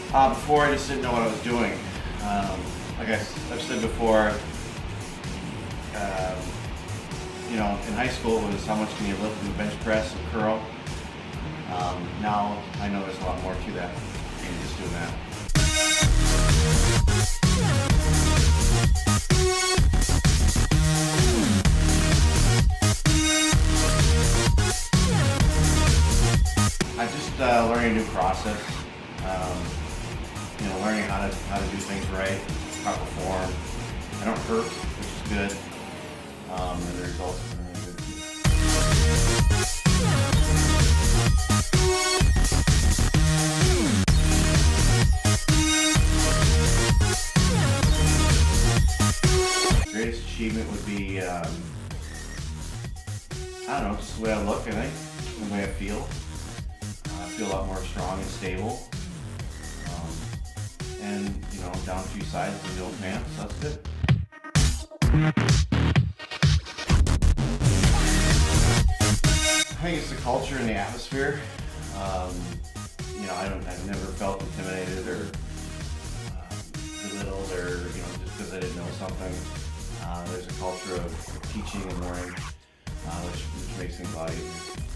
Before, I just didn't know what I was doing. Like I've said before, in high school it was how much can you lift in the bench press and curl. Now I know there's a lot more to that than just doing that. I'm just learning a new process. Learning how to do things right, proper form. I don't hurt, which is good. And the results have been really good too. Greatest achievement would be, I don't know, just the way I look, I think, the way I feel. I feel a lot more strong and stable. And, down a few sizes in the old pants, so that's good. I think it's the culture and the atmosphere. I've never felt intimidated or belittled or, just because I didn't know something. There's a culture of teaching and learning, which makes things a lot easier.